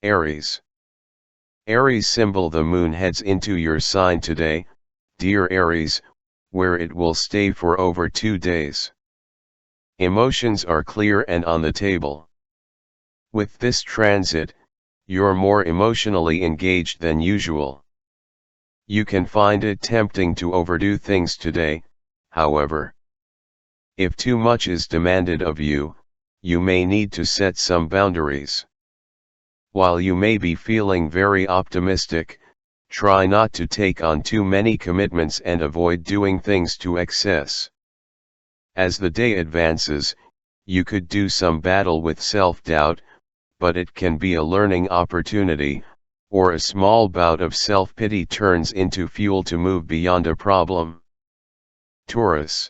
Aries. Aries symbol. The moon heads into your sign today, dear Aries, where it will stay for over 2 days. Emotions are clear and on the table. With this transit, you're more emotionally engaged than usual. You can find it tempting to overdo things today, however. If too much is demanded of you, you may need to set some boundaries. While you may be feeling very optimistic, try not to take on too many commitments and avoid doing things to excess. As the day advances, you could do some battle with self-doubt, but it can be a learning opportunity, or a small bout of self-pity turns into fuel to move beyond a problem. Taurus.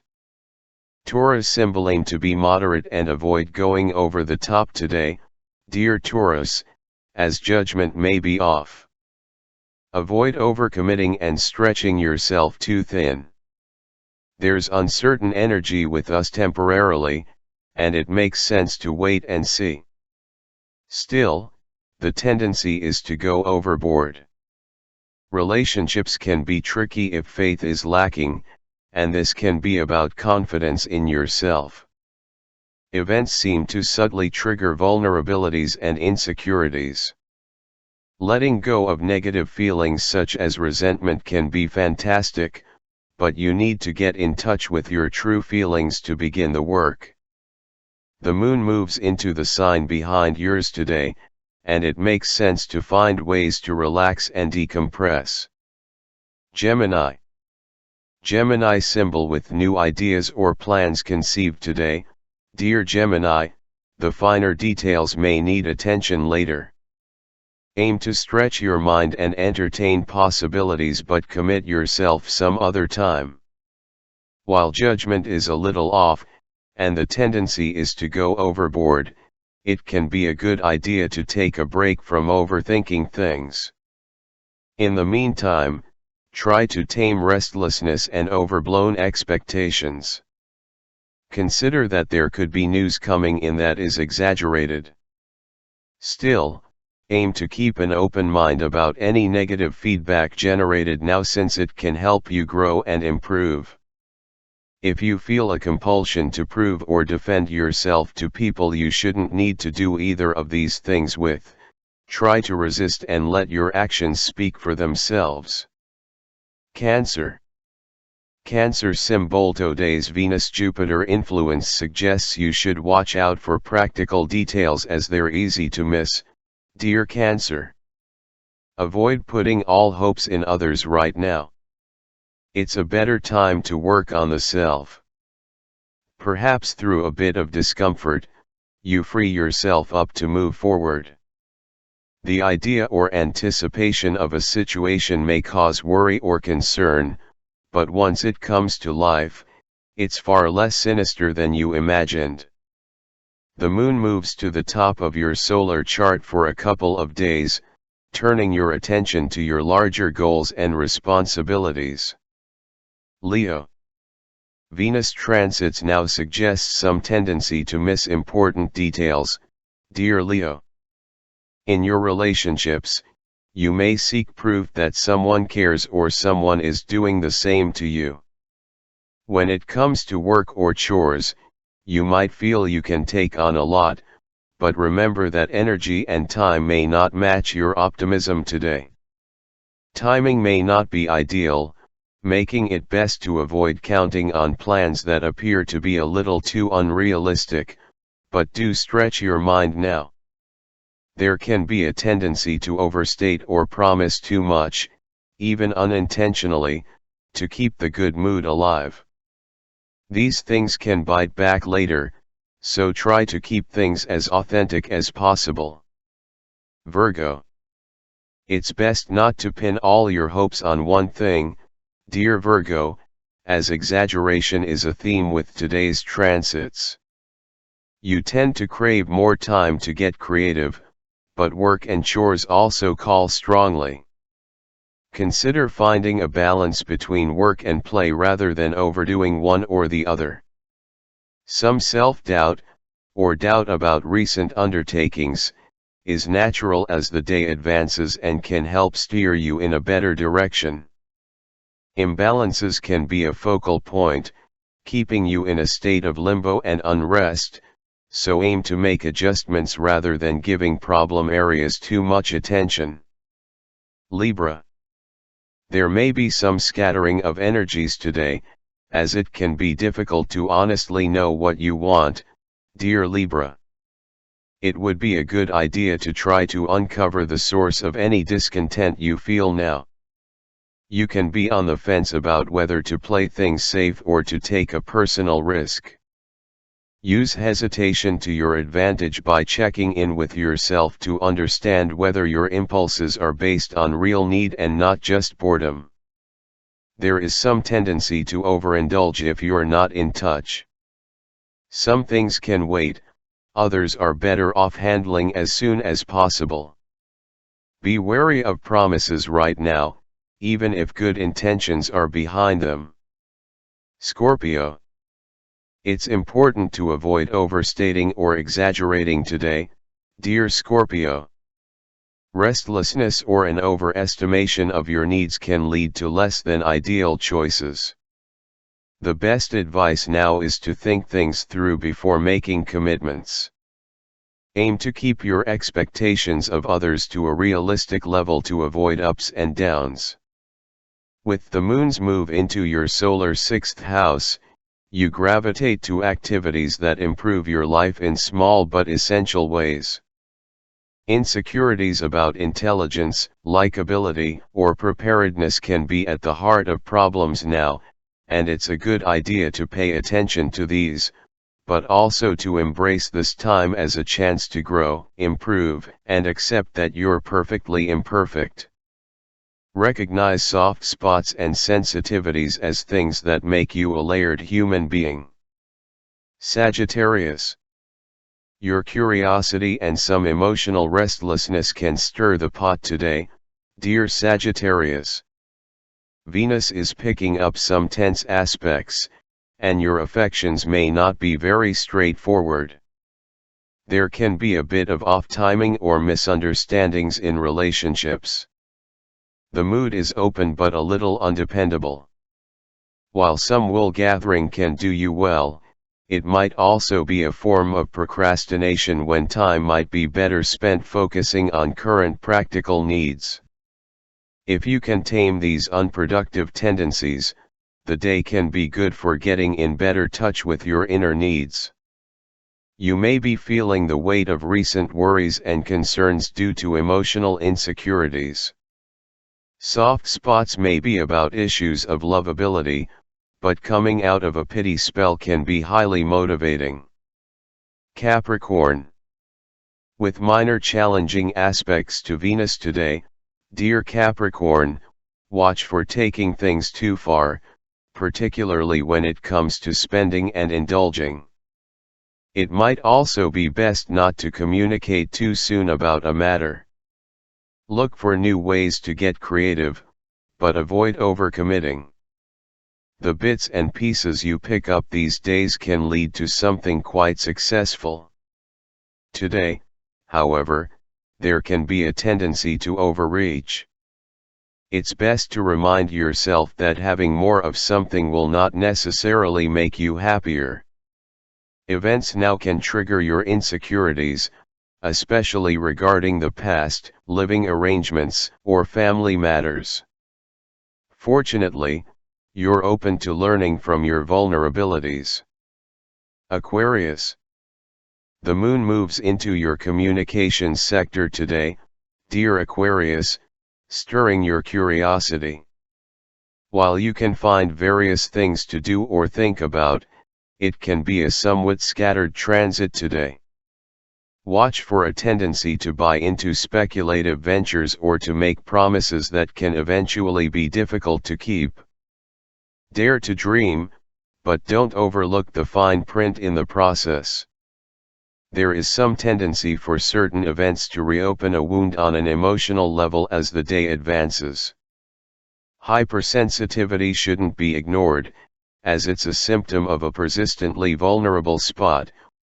Taurus symbol. Aim to be moderate and avoid going over the top today, dear Taurus, as judgment may be off. Avoid overcommitting and stretching yourself too thin. There's uncertain energy with us temporarily, and it makes sense to wait and see. Still, the tendency is to go overboard. Relationships can be tricky if faith is lacking, and this can be about confidence in yourself. Events seem to subtly trigger vulnerabilities and insecurities. Letting go of negative feelings such as resentment can be fantastic, but you need to get in touch with your true feelings to begin the work. The moon moves into the sign behind yours today, and it makes sense to find ways to relax and decompress. Gemini. Gemini symbol. With new ideas or plans conceived today, dear Gemini, the finer details may need attention later. Aim to stretch your mind and entertain possibilities, but commit yourself some other time. While judgment is a little off, and the tendency is to go overboard, it can be a good idea to take a break from overthinking things. In the meantime, try to tame restlessness and overblown expectations. Consider that there could be news coming in that is exaggerated. Still, aim to keep an open mind about any negative feedback generated now, since it can help you grow and improve. If you feel a compulsion to prove or defend yourself to people you shouldn't need to do either of these things with, try to resist and let your actions speak for themselves. Cancer. Cancer symbol. Today's Venus-Jupiter influence suggests you should watch out for practical details as they're easy to miss, dear Cancer. Avoid putting all hopes in others right now. It's a better time to work on the self. Perhaps through a bit of discomfort, you free yourself up to move forward. The idea or anticipation of a situation may cause worry or concern, but once it comes to life, it's far less sinister than you imagined. The moon moves to the top of your solar chart for a couple of days, turning your attention to your larger goals and responsibilities. Leo. Venus transits now suggests some tendency to miss important details, dear Leo. In your relationships, you may seek proof that someone cares or someone is doing the same to you. When it comes to work or chores, you might feel you can take on a lot, but remember that energy and time may not match your optimism today. Timing may not be ideal, making it best to avoid counting on plans that appear to be a little too unrealistic, but do stretch your mind now. There can be a tendency to overstate or promise too much, even unintentionally, to keep the good mood alive. These things can bite back later, so try to keep things as authentic as possible. Virgo. It's best not to pin all your hopes on one thing, dear Virgo, as exaggeration is a theme with today's transits. You tend to crave more time to get creative, but work and chores also call strongly. Consider finding a balance between work and play rather than overdoing one or the other. Some self-doubt, or doubt about recent undertakings, is natural as the day advances and can help steer you in a better direction. Imbalances can be a focal point, keeping you in a state of limbo and unrest, so aim to make adjustments rather than giving problem areas too much attention. Libra. There may be some scattering of energies today, as it can be difficult to honestly know what you want, dear Libra. It would be a good idea to try to uncover the source of any discontent you feel now. You can be on the fence about whether to play things safe or to take a personal risk. Use hesitation to your advantage by checking in with yourself to understand whether your impulses are based on real need and not just boredom. There is some tendency to overindulge if you're not in touch. Some things can wait, others are better off handling as soon as possible. Be wary of promises right now, even if good intentions are behind them. Scorpio. It's important to avoid overstating or exaggerating today, dear Scorpio. Restlessness or an overestimation of your needs can lead to less than ideal choices. The best advice now is to think things through before making commitments. Aim to keep your expectations of others to a realistic level to avoid ups and downs. With the moon's move into your solar sixth house, you gravitate to activities that improve your life in small but essential ways. Insecurities about intelligence, likability, or preparedness can be at the heart of problems now, and it's a good idea to pay attention to these, but also to embrace this time as a chance to grow, improve, and accept that you're perfectly imperfect. Recognize soft spots and sensitivities as things that make you a layered human being. Sagittarius. Your curiosity and some emotional restlessness can stir the pot today, dear Sagittarius. Venus is picking up some tense aspects, and your affections may not be very straightforward. There can be a bit of off-timing or misunderstandings in relationships. The mood is open but a little undependable. While some wool gathering can do you well, it might also be a form of procrastination when time might be better spent focusing on current practical needs. If you can tame these unproductive tendencies, the day can be good for getting in better touch with your inner needs. You may be feeling the weight of recent worries and concerns due to emotional insecurities. Soft spots may be about issues of lovability, but coming out of a pity spell can be highly motivating. Capricorn. With minor challenging aspects to Venus today, dear Capricorn, watch for taking things too far, particularly when it comes to spending and indulging. It might also be best not to communicate too soon about a matter. Look for new ways to get creative, but avoid overcommitting. The bits and pieces you pick up these days can lead to something quite successful. Today, however, there can be a tendency to overreach. It's best to remind yourself that having more of something will not necessarily make you happier. Events now can trigger your insecurities, especially regarding the past, living arrangements, or family matters. Fortunately, you're open to learning from your vulnerabilities. Aquarius. The moon moves into your communications sector today, dear Aquarius, stirring your curiosity. While you can find various things to do or think about, it can be a somewhat scattered transit today. Watch for a tendency to buy into speculative ventures or to make promises that can eventually be difficult to keep. Dare to dream, but don't overlook the fine print in the process. There is some tendency for certain events to reopen a wound on an emotional level as the day advances. Hypersensitivity shouldn't be ignored, as it's a symptom of a persistently vulnerable spot,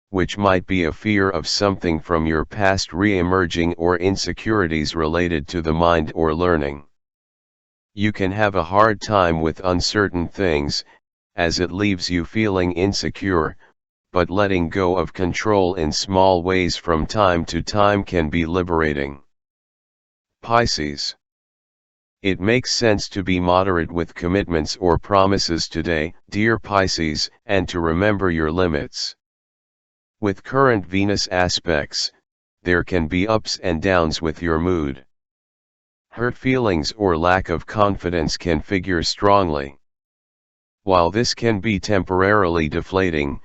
which might be a fear of something from your past re-emerging or insecurities related to the mind or learning. You can have a hard time with uncertain things, as it leaves you feeling insecure, but letting go of control in small ways from time to time can be liberating. Pisces. It makes sense to be moderate with commitments or promises today, dear Pisces, and to remember your limits. With current Venus aspects, there can be ups and downs with your mood. Hurt feelings or lack of confidence can figure strongly. While this can be temporarily deflating,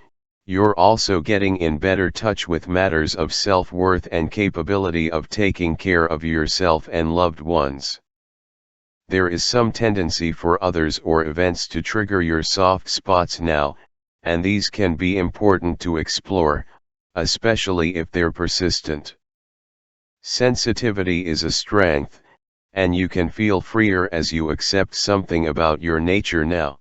you're also getting in better touch with matters of self-worth and capability of taking care of yourself and loved ones. There is some tendency for others or events to trigger your soft spots now, and these can be important to explore, especially if they're persistent. Sensitivity is a strength, and you can feel freer as you accept something about your nature now.